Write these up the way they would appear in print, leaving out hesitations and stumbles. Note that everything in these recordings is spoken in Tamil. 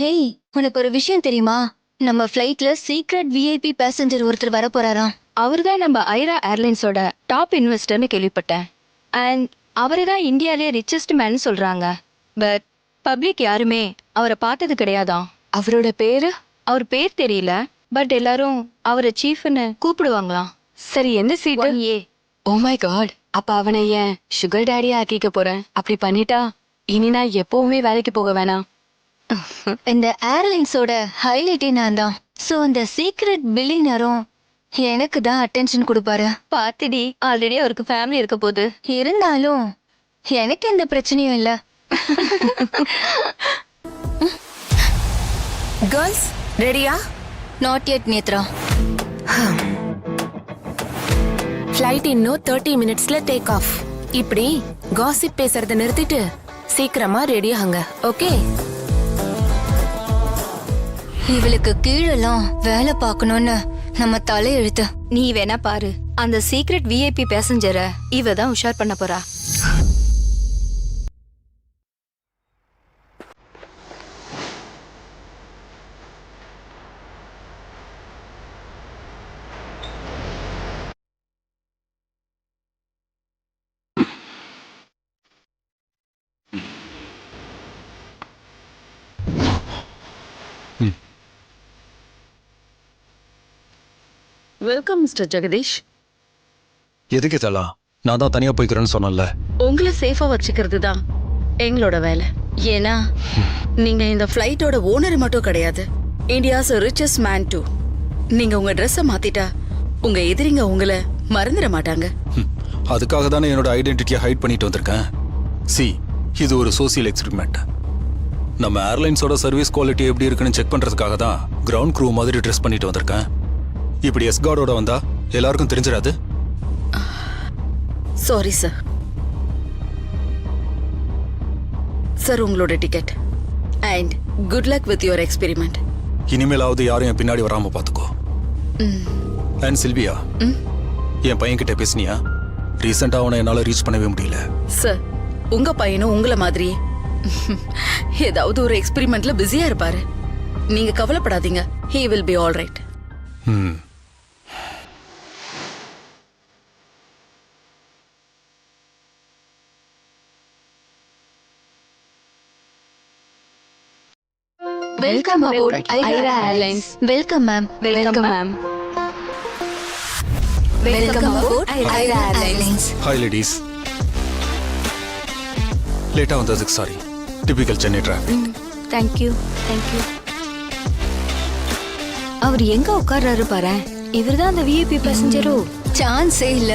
ஹேய், உனக்கு ஒரு விஷயம் தெரியுமா? நம்ம ஃப்ளைட்ல சீக்ரெட் விஐபி பேசஞ்சர் ஒருத்தர் வர போறாராம். அவர்தான் நம்ம ஐரா ஏர்லைன்ஸோட டாப் இன்வெஸ்டர்னு கேள்விப்பட்டேன். அண்ட் அவரை தான் இந்தியாலே ரிச்சஸ்ட் மேன் சொல்றாங்க. பட் பப்ளிக் யாருமே அவரை பார்த்தது கிடையாதாம். அவர் பேர் தெரியல. பட் எல்லாரும் அவரை சீஃப்னு கூப்பிடுவாங்களாம். சரி, எந்த seat? 1A. Oh my God, அப்ப அவனை ஏன் சுகர் டேடியா ஆக்கிக்க போறேன். அப்படி பண்ணிட்டா இனி நான் எப்பவுமே வேலைக்கு போக வேணாம். இந்த ஏர்லைன்ஸோட ஹைலைட்டே நான் தான். ஸோ அந்த சீக்ரெட் பில்லியனரும் எனக்கு தான் அட்டென்ஷன் கொடுப்பாரு. பார்த்துடி, ஆல்ரெடி அவருக்கு ஃபேமிலி இருக்க போகுது. இருந்தாலும் எனக்கு எந்த பிரச்சனையும் இல்லை. கேர்ள்ஸ் ரெடியா? Not yet Nethra. ஃப்ளைட் இன்னும் 30 மினிட்ஸ்ல டேக் ஆஃப். இப்படி காசிப் பேசுறத நிறுத்திட்டு சீக்கிரமா ரெடி ஆகுங்க. ஓகே? இவளுக்கு கீழெல்லாம் வேலை பார்க்கணும்னு நம்ம தலையெழுத்து. நீ வேணா பாரு, அந்த சீக்ரெட் விஐபி பேசஞ்சரை இவ தான் உஷார் பண்ண போறா. Welcome mister Jagadish. எதுக்கு தலா? நான் தான் தனியா போய்க்கிறேன்னு சொன்னேன்ல. உங்களை சேஃபா வச்சுக்கிறது தான் எங்களோட வேலை. ஏன்னா நீங்க இந்த ஃப்ளைட்டோட ஓனர் மட்டும் கிடையாது, இந்தியாஸ் ரிச்சஸ்ட் மேன் டூ. நீங்க உங்க ட்ரெஸ்ஸை மாத்திட்டா உங்க எதிரிங்க உங்களை மறந்துட மாட்டாங்க. அதுக்காக தானே என்னோட ஐடென்டிட்டியை ஹைட் பண்ணிட்டு வந்திருக்கேன். இது ஒரு சோசியல் எக்ஸ்பெரிமெண்ட். நம்ம ஏர்லைன்ஸோட சர்வீஸ் குவாலிட்டி எப்படி இருக்குன்னு செக் பண்றதுக்காக தான் கிரவுண்ட் க்ரூ மாதிரி ட்ரெஸ் பண்ணிட்டு வந்திருக்கேன். இப்படி எஸ்கார்டோட வந்தா எல்லாருக்கும் தெரிஞ்சிடாது. Sorry sir. சார், உங்களோட ticket and good luck with your experiment. இனிமேலாவது யாரும் என் பின்னாடி வராம பாத்துக்கோ. அண்ட் சில்வியா, என் பையன்கிட்ட பேசினியா? ரீசெண்டா அவனை என்னால ரீச் பண்ணவே முடியல. சார், உங்க பையனும் உங்களை மாதிரியே ஏதாவது ஒரு எக்ஸ்பெரிமெண்ட்ல பிஸியா இருப்பாரு. நீங்க கவலைப்படாதீங்க. he will be all right. Welcome aboard Aira airlines. Welcome ma'am. Welcome ma'am. Welcome aboard Aira airlines. Hi ladies. லேட்டா வந்ததுக்கு sorry. Typical Chennai traffic. Thank you. அவர் எங்க உட்கார்றாரு பாரு. இவர்தான் அந்த விஐபி பேசஞ்சரோ? சான்ஸே இல்ல.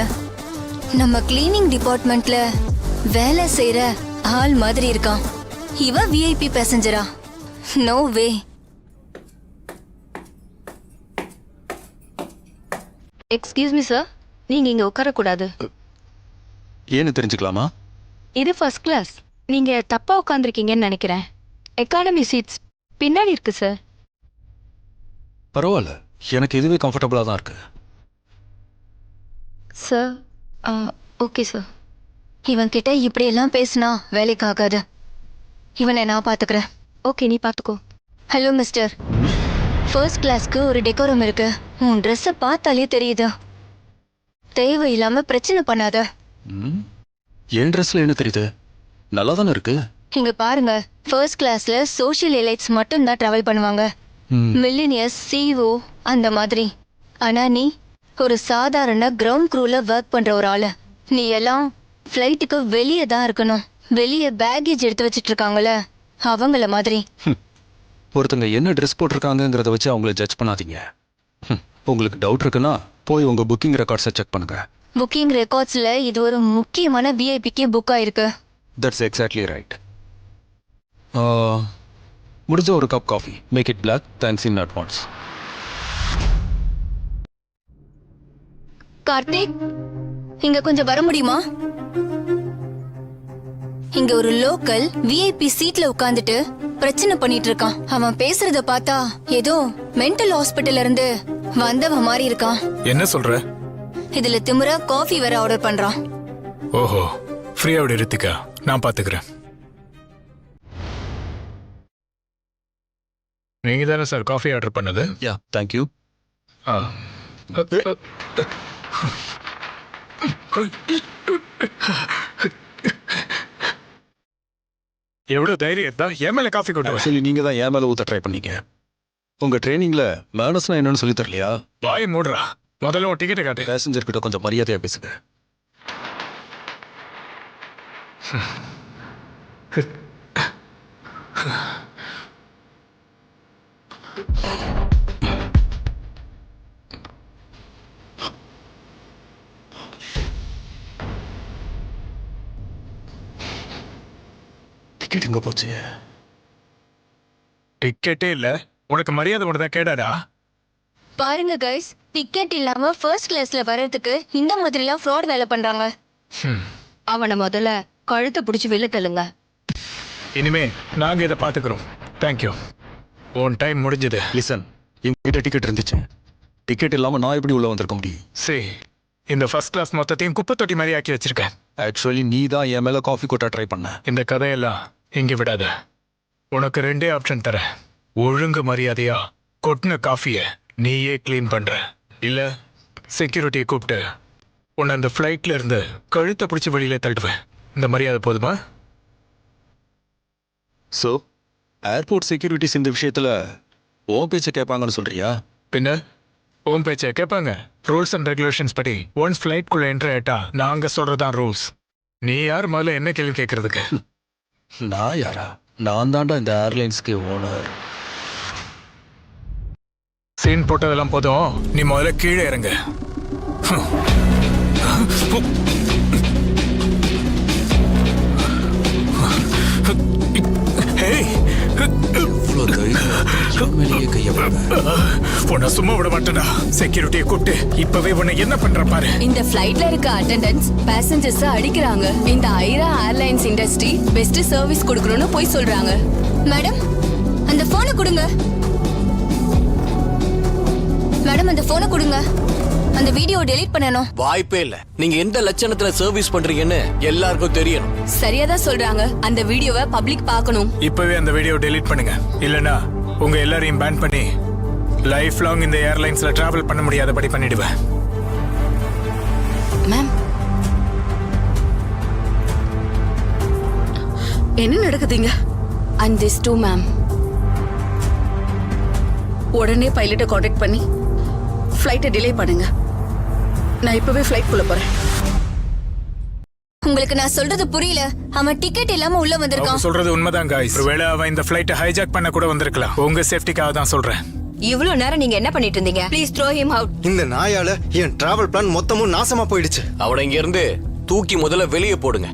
நம்ம கிளீனிங் டிபார்ட்மெண்ட்ல வேலை செய்யற ஆள் மாதிரி இருக்கான். இவ விஐபி பேசஞ்சரா? No way. Excuse me sir, நீங்க இங்க உட்காரக்கூடாது. ஏன்னு தெரிஞ்சுக்கலாமா? இது ஃபர்ஸ்ட் கிளாஸ். நீங்க தப்பா உட்காந்துருக்கீங்கன்னு நினைக்கிறேன். எக்கானமி சீட்ஸ் பின்னாடி இருக்கு சார். பரவாயில்ல, எனக்கு இதுவே கம்ஃபர்டபுளா தான் இருக்கு. Sir okay sir. இவன் கிட்ட இப்படி எல்லாம் பேசினா வேலைக்கு ஆகாது. இவனை நான் பாத்துக்கிறேன். ஓகே, நீ பாத்துக்கோ. ஹலோ மிஸ்டர், ஃபர்ஸ்ட் கிளாஸ்க்கு ஒரு டெக்கோரம் இருக்கு. உன் ட்ரெஸ்ஸை பார்த்தாலே தெரியுது. தேவையில்லாம பிரச்சனை பண்ணாத. என் ட்ரெஸ்ல என்ன தெரியுது? நல்லா தானே இருக்கு. இங்க பாருங்க, ஃபர்ஸ்ட் கிளாஸ்ல சோஷியல் எலைட்ஸ் மட்டும் தான் டிராவல் பண்ணுவாங்க. மில்லினியர்ஸ், சிஓ அந்த மாதிரி. ஆனா நீ ஒரு சாதாரண கிரவுண்ட் க்ரூல ஒர்க் பண்ற ஒரு ஆளு. நீ எல்லாம் ஃப்ளைட்டுக்கு வெளியே தான் இருக்கணும். வெளியே பேகேஜ் எடுத்து வச்சிட்டு இருக்காங்கல்ல, அவங்கள மாதிரி. ஒருத்தங்க என்ன ட்ரெஸ் போட்டிருக்காங்கிறத வச்சு அவங்கள ஜட்ஜ் பண்ணாதீங்க. உங்களுக்கு டவுட் இருக்குன்னா போய் உங்க புக்கிங் ரெக்கார்ட்ஸை செக் பண்ணுங்க. புக்கிங் ரெக்கார்ட்ஸ்ல இது ஒரு முக்கியமான விஐபிக்கு புக் ஆயிருக்கு. That's exactly right. முடிஞ்ச ஒரு cup coffee. Make it black. Thanks in advance. Karthik, இங்க கொஞ்சம் வர முடியுமா? இங்க ஒரு லோக்கல் விஐபி சீட்ல உட்கார்ந்துட்டு பிரச்சனை பண்ணிட்டு இருக்கான். அவன் பேசுறத பார்த்தா ஏதோ மென்டல் ஹாஸ்பிட்டல்ல இருந்து வந்தவன் மாதிரி இருக்கான். என்ன சொல்ற? இதுல திமிரா காஃபி வேற ஆர்டர் பண்றான். ஓஹோ ஃப்ரீயா விடு ரித்திகா, நான் பாத்துக்கிறேன். நீங்க தானே சார் காஃபி ஆர்டர் பண்ணது? Yeah thank you. ஆ. எவ்வளவு தைரியம் இருந்தா என் மேல காஃபி கொண்டு வர? ஆக்சுவலி நீங்க தான் என் மேல ஊத்த ட்ரை பண்ணீங்க. உங்க ட்ரைனிங்ல மேனஸ்னா என்னன்னு சொல்லி தரலையா? வாய் மூடுறா. முதல்ல உன் டிக்கெட்டை காட்டு. பேசஞ்சர் கிட்ட கொஞ்சம் மரியாதையா பேசுங்க. டிக்கெட் எங்க போச்சு? டிக்கெட்டே இல்ல, உனக்கு மரியாதை ஒன்று தான் கேடாடா. பாருங்க கைஸ், டிக்கெட் இல்லாம ஃபர்ஸ்ட் கிளாஸ்ல வர்றதுக்கு இந்த மாதிரிலாம் ஃப்ராட் வேலை பண்றாங்க. அவனை முதல்ல கழுத்தை பிடிச்சி வெளில தள்ளுங்க. இனிமே நாங்க இதை பாத்துக்கிறோம். தேங்க்யூ. உன் டைம் முடிஞ்சது. லிசன், என்கிட்ட டிக்கெட் இருந்துச்சு. டிக்கெட் இல்லாம நான் எப்படி உள்ள வந்திருக்க முடியும்? சரி, இந்த ஃபர்ஸ்ட் கிளாஸ் மொத்தத்தையும் குப்பை தொட்டி மாதிரி ஆக்கி வச்சிருக்கேன். ஆக்சுவலி நீ தான் என் மேல காஃபி கொட்ட ட்ரை பண்ண. இந்த கதையெல்லாம் இங்க விடாத. உனக்கு ரெண்டே ஆப்ஷன் தரேன். ஒழுங்கு மரியாதையா கொட்டின காஃபிய நீயே க்ளீன் பண்ற, இல்ல செக்யூரிட்டியை கூப்பிட்டு உன்னை அந்த ஃப்ளைட்ல இருந்து கழுத்தை பிடிச்சி வெளியில தள்ளுவேன். இந்த மரியாதை போதுமா? ஸோ ஏர்போர்ட் செக்யூரிட்டிஸ் இந்த விஷயத்துல ஓ பேச்சை கேட்பாங்கன்னு சொல்றியா? பின்ன உன் பேச்சை கேட்பாங்க. ரூல்ஸ் அண்ட் ரெகுலேஷன்ஸ் படி ஒன்ஸ் ஃப்ளைட்குள்ள என்ட்ரி ஆயிட்டா நாங்க சொல்றதான் ரூல்ஸ். நீ யார் முதல்ல என்ன கேள்வி கேட்கறதுக்கு? நான் யாரா? நான் தாண்டா இந்த ஏர்லைன்ஸ்க்கு ஓனர். சீன் போட்டதெல்லாம் போதும், நீ முதல்ல கீழே இறங்க. உன்னை சும்மா விட மாட்டேடா. செக்யூரிட்டியை கூப்பிட்டு இப்பவே உன்னை என்ன பண்ற பாரு. இந்த ஃப்ளைட்ல இருக்க அட்டெண்டன்ஸ் பேசஞ்சர்ஸ் அடிக்கிறாங்க. இந்த Airaa airlines industry best service கொடுக்கணும்னு போய் சொல்றாங்க. மேடம், அந்த போனை கொடுங்க. மேடம், அந்த போனை கொடுங்க. அந்த வீடியோ டெலீட் பண்ணணும். வாய்ப்பே இல்ல. நீங்க எந்த லட்சணத்துல சர்வீஸ் பண்றீங்கன்னு எல்லாருக்கும் தெரியணும். சரியாதான் சொல்றாங்க. அந்த வீடியோவை பப்ளிக் பார்க்கணும். இப்பவே அந்த வீடியோ டெலீட் பண்ணுங்க. இல்லனா உங்க எல்லாரையும் பேன் பண்ணி லைஃப் லாங் இந்த ஏர்லைன்ஸ்ல டிராவல் பண்ண முடியாதபடி பண்ணிடுவேன். மேம், என்ன நடக்குதுங்க? And this too ma'am. உடனே பைலட்டை காண்டாக்ட் பண்ணி ஃப்ளைட்டை டிலே பண்ணுங்க. நான் இப்பவே ஃப்ளைட் குள்ள போறேன். உங்களுக்கு நான் சொல்றது புரியல. அவன் டிக்கெட் இல்லாம உள்ள அவங்க வந்திருக்கான். சொல்றது உண்மைதான் காய்ஸ். ஒருவேளை அவன் இந்த ஃப்ளைட்டை ஹைஜாக் பண்ண கூட வந்திருக்கலாம். உங்க சேஃப்டிக்காக தான் சொல்றேன். இவ்வளவு நேரம் நீங்க என்ன பண்ணிட்டு இருந்தீங்க? Please throw him out. இந்த நாயால என் டிராவல் பிளான் மொத்தமும் நாசமா போயிடுச்சு. அவனை இங்க இருந்து தூக்கி முதல்ல வெளியே போடுங்க.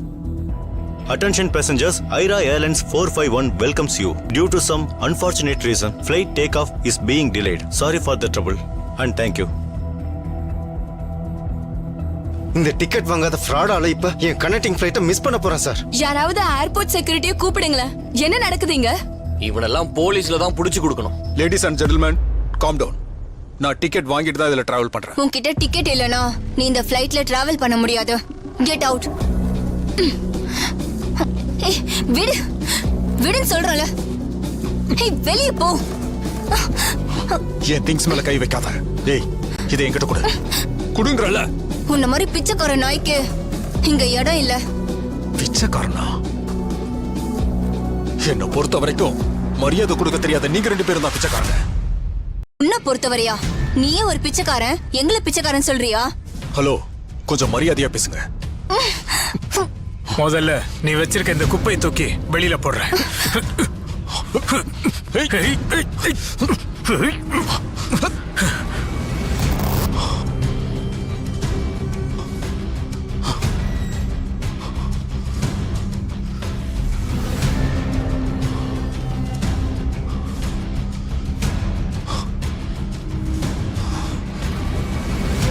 Attention passengers, Aira Airlines 451 welcomes you. Due to some unfortunate reason, flight takeoff is being delayed. Sorry for the trouble and thank you. இந்த டிக்கெட் வாங்காத ஃப்ராடால இப்ப என் கனெக்டிங் ஃப்ளைட்டை மிஸ் பண்ண போறேன் சார். யாராவது ஏர்போர்ட் செக்யூரிட்டியை கூப்பிடுங்களேன். என்ன நடக்குதுங்க? இவனெல்லாம் போலீஸ்ல தான் புடிச்சு கொடுக்கணும். Ladies and gentleman, calm down. நான் டிக்கெட் வாங்கிட்டு தான் இதுல டிராவல் பண்றேன். உன்கிட்ட டிக்கெட் இல்லனா நீ இந்த ஃப்ளைட்ல டிராவல் பண்ண முடியாது. Get out. விடு விடுன்னு சொல்றல. வெளியே போ. என் திங்ஸ் மேல கை வைக்காத. ஏய், இதை என்கிட்ட கொடு. குடுங்கறல. உன்ன மாதிரி பிச்சைக்கார நாய்க்கு இங்க இடம் இல்ல. பிச்சைக்காரனா? என்ன பொறுத்த வரைக்கும் மரியாதை கொடுக்க தெரியாத நீங்க ரெண்டு பேரும் தான் பிச்சைக்காரங்க. உன்னை பொறுத்தவரையா நீயே ஒரு பிச்சைக்காரன், எங்களை பிச்சைக்காரன் சொல்றியா? ஹலோ, கொஞ்சம் மரியாதையா பேசுங்க. முதல்ல நீ வச்சிருக்க இந்த குப்பையை தூக்கி வெளியில போடுற.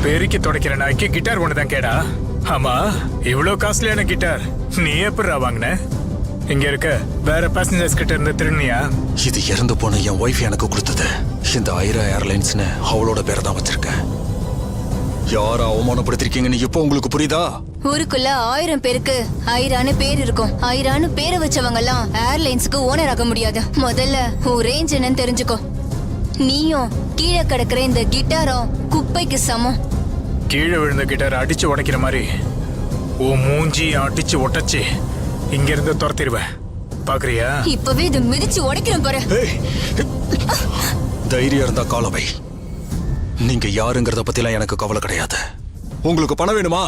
பெருக்கி துடைக்கிற நாய்க்கு கிட்டார் ஒண்ணுதான் கேடா. ஆமா, இவ்வளவு காஸ்ட்லியான கிட்டார் நீ எப்படா வாங்கின? இங்க இருக்க வேற பேசஞ்சர்ஸ் கிட்ட இருந்து திருநியா? இது இறந்து போன என் ஒய்ஃப் எனக்கு கொடுத்தது. இந்த ஐரா ஏர்லைன்ஸ்னு அவளோட பேரை தான் வச்சிருக்கேன். யார அவமானப்படுத்திருக்கீங்கன்னு இப்போ உங்களுக்கு புரியுதா? ஊருக்குள்ள 1000 பேருக்கு ஐரான்னு பேர் இருக்கும். ஐரான்னு பேரை வச்சவங்க எல்லாம் ஏர்லைன்ஸுக்கு ஓனர் ஆக முடியாது. முதல்ல உன் ரேஞ்ச் என்னன்னு தெரிஞ்சுக்கோ. நீயும் கீழே கிடக்குற இந்த கிட்டாரும் குப்பைக்கு சமம். கீழே விழுந்த கிட்டார் அடிச்சு உடைக்கிற மாதிரி உன் மூஞ்சி அடிச்சு ஒட்டச்சு இங்க இருந்து துரத்திடுவேன். பாக்குறியா? இப்பவே இது மிதிச்சு உடைக்கிறேன் பாரு. தைரியம் இருந்தா காலவை. நீங்க யாருங்கிறத பத்திலாம் எனக்கு கவலை கிடையாது. உங்களுக்கு பணம் வேணுமா?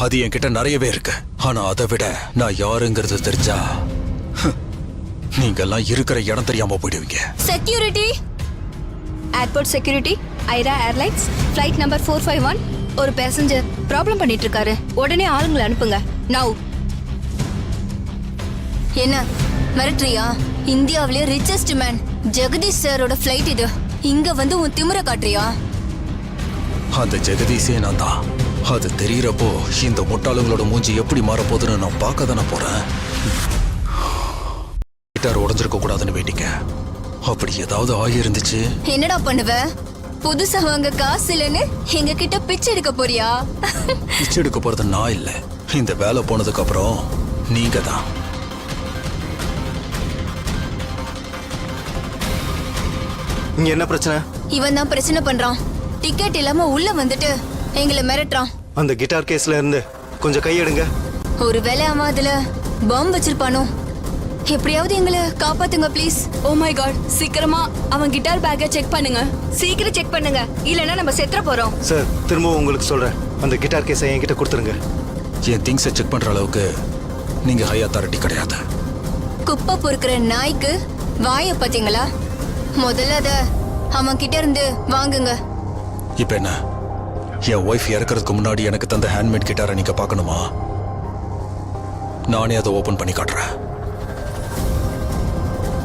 அது என்கிட்ட நிறையவே இருக்கு. ஆனா அதை விட நான் யாருங்கிறது தெரிஞ்சா நீங்க எல்லாம் இருக்கிற இடம் தெரியாம போயிடுவீங்க. Security, airport security, Airaa airlines flight number 451. ஒரு பேசஞ்சர் ப்ராப்ளம் பண்ணிட்டு இருக்காரு. உடனே ஆளுங்களை அனுப்புங்க. நவ். என்ன மிரட்டுறியா? இந்தியாவிலே ரிச்சஸ்ட் மேன் ஜெகதீஷ் சாரோட ஃப்ளைட் இது. இங்க வந்து உன் திமிர காட்டுறியா? அந்த ஜெகதீஷே நான் தான். அது தெரியறப்போ இந்த முட்டாளுங்களோட மூஞ்சி எப்படி மாறப்போகுதுன்னு நான் பார்க்க தானே போறேன். கிட்டார் உடஞ்சிருக்க கூடாதுன்னு வேண்டிங்க. அப்படி ஏதாவது ஆகியிருந்துச்சு என்னடா பண்ணுவ? புதுசா வாங்க காசு இல்லைன்னு எங்க கிட்ட பிச்சை எடுக்க போறியா? பிச்சை எடுக்க போறது நான் இல்ல. இந்த வேலை போனதுக்கு அப்புறம் நீங்க தான். இங்க என்ன பிரச்சனை? இவன் தான் பிரச்சனை பண்றான். டிக்கெட் இல்லாம உள்ள வந்துட்டு எங்களை மிரட்டுறான். அந்த கிட்டார் கேஸ்ல இருந்து கொஞ்சம் கையெடுங்க. ஒருவேளை அவன் அதுல பாம்பு வச்சிருப்பானோ? எப்படியாவது எங்களை காப்பாத்துங்க ப்ளீஸ். ஓ மை காட், சீக்கிரமா அவன் கிட்டார் பேக்கை செக் பண்ணுங்க. சீக்கிரம் செக் பண்ணுங்க, இல்லைன்னா நம்ம செத்துற போறோம். சார், திரும்பவும் உங்களுக்கு சொல்றேன், அந்த கிட்டார் கேஸை என்கிட்ட கொடுத்துருங்க. என் திங்ஸை செக் பண்ற அளவுக்கு நீங்க ஹை அத்தாரிட்டி கிடையாது. குப்பை பொறுக்கிற நாய்க்கு வாய பாத்தீங்களா? முதல்ல அத அவன் கிட்ட இருந்து வாங்குங்க. இப்ப என்ன, என் ஒய்ஃப் இறக்கிறதுக்கு முன்னாடி எனக்கு தந்த ஹேண்ட்மேட் கிட்டாரை நீங்க பார்க்கணுமா? நானே அதை ஓபன் பண்ணி காட்டுறேன்.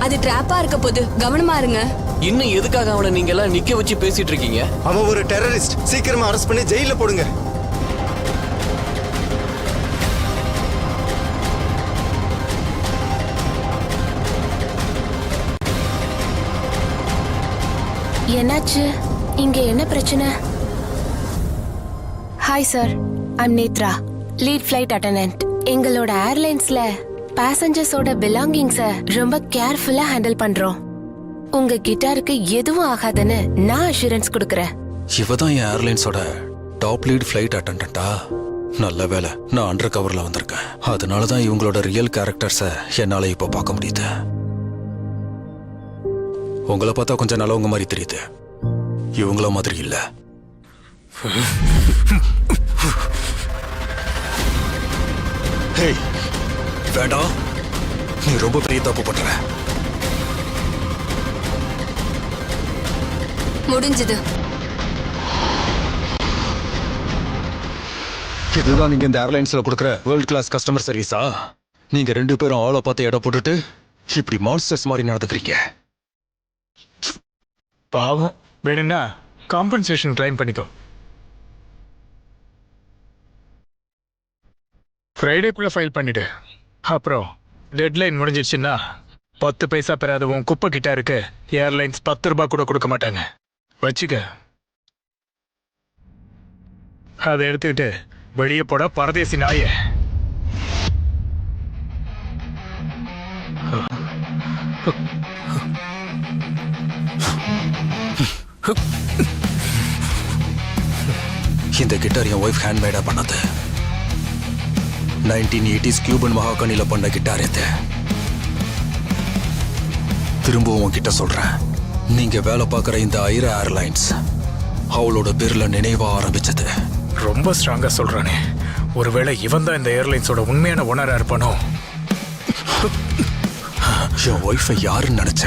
அது ட்ராப்பா இருக்க போது, கவனமா இருங்க. இன்னும் எதுக்காக அவனை நீங்க எல்லாம் நிக்க வச்சு பேசிட்டு இருக்கீங்க? அவன் ஒரு டெரரிஸ்ட். சீக்கிரமா அரெஸ்ட் பண்ணி ஜெயில போடுங்க. என்னாச்சு? இங்க என்ன பிரச்சனை? Hi sir, I'm Nethra, lead flight attendant. எங்களோட ஏர்லைன்ஸ்ல பேசஞ்சர்ஸோட பிலாங்கிங்ஸை ரொம்ப கேர்ஃபுல்லா ஹேண்டில் பண்றோம். உங்க கிட்டாருக்கு எதுவும் ஆகாதுன்னு நான் அஷூரன்ஸ் கொடுக்கறேன். இவ தான் என் ஏர்லைன்ஸோட டாப் லீட் ஃப்ளைட் அட்டெண்டன்ட்டா? நல்ல வேலை நான் அண்டர் கவர்ல வந்திருக்கேன். அதனால தான் இவங்களோட ரியல் கேரக்டர்ஸை என்னால இப்போ பார்க்க முடியுது. உங்களை பார்த்தா கொஞ்சம் நல்லவங்க மாதிரி தெரியுது. இவங்கள மாதிரி இல்ல. வேண்டாம், நீ ரொம்ப பெரிய தப்பு பண்ற. முடிஞ்சது. இதுதான் நீங்க இந்த ஏர்லைன்ஸ்ல கொடுக்குற வேர்ல்ட் கிளாஸ் கஸ்டமர் சர்வீஸா? நீங்க 2 பேரும் ஆளை பார்த்து இடம் போட்டுட்டு இப்படி மான்ஸ்டர்ஸ் மாதிரி நடந்துக்கிறீங்க. பாவம், வேணும்னா காம்பன்சேஷன் கிளைம் பண்ணிக்கோ. ஃப்ரைடேக்குள்ள ஃபைல் பண்ணிடு. அப்புறம் டெட்லைன் முடிஞ்சிடுச்சுன்னா 10 பைசா பெறாத உன் குப்பை கிட்ட இருக்கு ஏர்லைன்ஸ் 10 ரூபாய் கூட கொடுக்க மாட்டாங்க. வச்சுக்க. அதை எடுத்துக்கிட்டு வெளியே போட பரதேசி நாய. இந்த கிட்டார் என் ஒய்ஃப் ஹேண்ட்மேடா பண்ணது. 1980s கியூபன் மகாகனில பண்ண கிட்டார் இது. திரும்பவும் உன்கிட்ட சொல்றேன், நீங்க வேலை பார்க்குற இந்த ஐரா ஏர்லைன்ஸ் அவளோட பேர்ல நினைவா ஆரம்பிச்சது. ரொம்ப ஸ்ட்ராங்கா சொல்றானே, ஒருவேளை இவன் தான் இந்த ஏர்லைன்ஸோட உண்மையான ஓனரா இருப்பானோ? என் ஒய்ஃபை யாருன்னு நினைச்ச?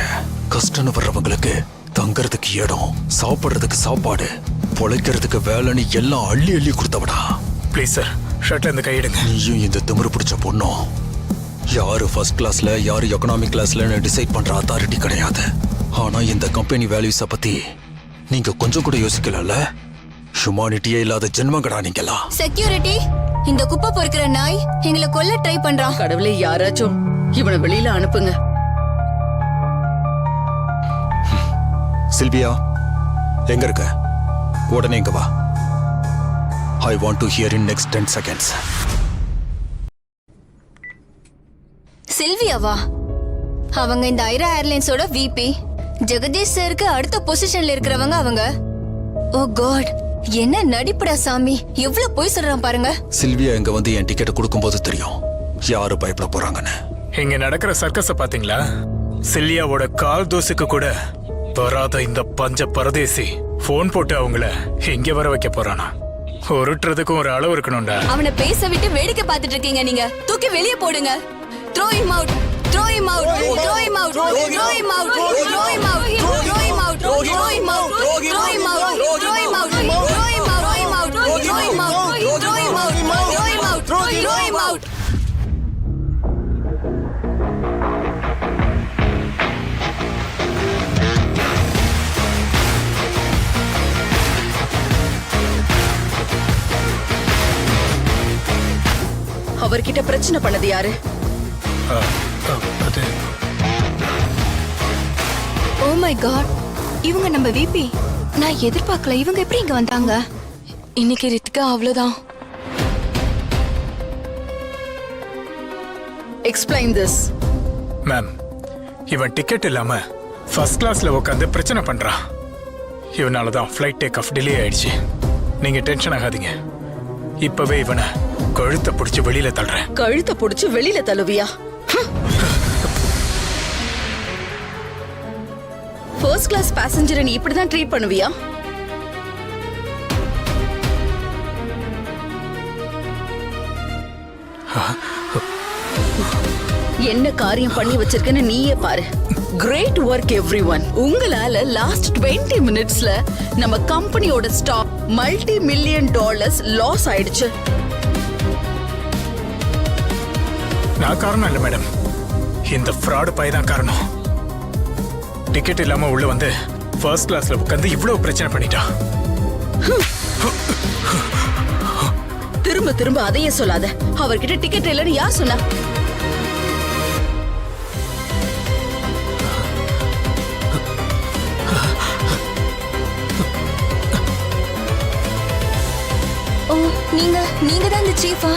கஷ்டம்னு வர்றவங்களுக்கு தங்கறதுக்கு இடம், சாப்பிடுறதுக்கு சாப்பாடு, பொழைக்கிறதுக்கு வேலைன்னு எல்லாம் அள்ளி அள்ளி கொடுத்தவடா. ப்ளீஸ் சார், ஷர்ட்ல இருந்து கையிடுங்க. நீயும் இந்த திமிரு பிடிச்ச பொண்ணும் யாரு ஃபர்ஸ்ட் கிளாஸ்ல யாரு எக்கனாமிக் கிளாஸ்லன்னு டிசைட் பண்ற அத்தாரிட்டி கிடையாது. ஆனா இந்த கம்பெனி வேல்யூஸை பத்தி நீங்க கொஞ்சம் கூட யோசிக்கல. ஹியூமானிட்டியே இல்லாத ஜென்மங்கடா நீங்களா. செக்யூரிட்டி, இந்த குப்பை பொறுக்கிற நாய் எங்களை கொல்ல ட்ரை பண்றான். கடவுளே, யாராச்சும் இவனை வெளியில அனுப்புங்க. சில்வியா, எங்க இருக்க? உடனே இங்க வா. I want to here in next 10 seconds. சில்வியாவா? அவங்க இந்த ஐரா ஏர்லைன்ஸோட விபி. ஜெகதீஷ் சருக்கு அடுத்த பொசிஷன்ல இருக்கிறவங்க அவங்க. ஓ காட், என்ன நடிப்புடா சாமி, எவ்வளவு போய் சொல்றான் பாருங்க. சில்வியா இங்க வந்து என் டிக்கெட் கொடுக்கும்போது தெரியும் யாரு பயப்பட போறாங்கன்னு. இங்க நடக்கிற சர்க்கஸ பாத்தீங்களா? சில்லியாவோட கால் தூசுக்கு கூட வராத இந்த பஞ்ச பரதேசி போன் போட்டு அவங்கள இங்க வர வைக்க போறானா? உருட்டுறதுக்கும் ஒரு அளவு இருக்கணும்டா. அவனை பேச விட்டு வேடிக்கை பார்த்துட்டு இருக்கீங்க நீங்க. தூக்கி வெளியே போடுங்க. Throw him out. Throw him out. Throw him out. Throw him out. Throw him out. Throw him out. Throw him out. Throw him out. Throw him out. Throw him out. Throw him out. Throw him out. Throw him out. Throw him out. Throw him out. Throw him out. அவர்கிட்ட பிரச்சனை பண்ணது யாரு? அது ஓ மை காட், இவங்க நம்ம விபி. நான் எதிர்பார்க்கல. இவங்க எப்படி இங்க வந்தாங்க? இன்னைக்கு ரித்திகா அவ்வளவுதான். Explain this. மேம், இவன் டிக்கெட் இல்லாம ஃபர்ஸ்ட் கிளாஸ்ல உட்காந்து பிரச்சனை பண்றான். இவனால தான் ஃப்ளைட் டேக் ஆஃப் டிலே ஆயிடுச்சு. நீங்க டென்ஷன் ஆகாதீங்க. இப்பவே இவனை கழுத்தை பிடிச்சு வெளியில தள்ளுறேன். கழுத்தை பிடிச்சு வெளியில தள்ளுவியா? ஃபர்ஸ்ட் கிளாஸ் பேசஞ்சரை நீ இப்படிதான் ட்ரீட் பண்ணுவியா? என்ன காரியம் பண்ணி வச்சிருக்கன்னு நீயே பாரு. Great work everyone. உங்களால லாஸ்ட் 20 மினிட்ஸ்ல நம்ம கம்பெனியோட ஸ்டாக் $multi-million லாஸ் ஆயிடுச்சு. நான் காரணம் இல்ல மேடம், இந்த ஃப்ராட் பை தான் காரணம். டிக்கெட் இல்லாம உள்ள வந்து ஃபர்ஸ்ட் கிளாஸ்ல உட்காந்து இவ்வளவு பிரச்சனை பண்ணிட்டான். திரும்ப திரும்ப அதையே சொல்லாத. அவர்கிட்ட டிக்கெட் இல்லைன்னு யார் சொன்னா? ஓ, நீங்க தான் இந்த சீஃபா?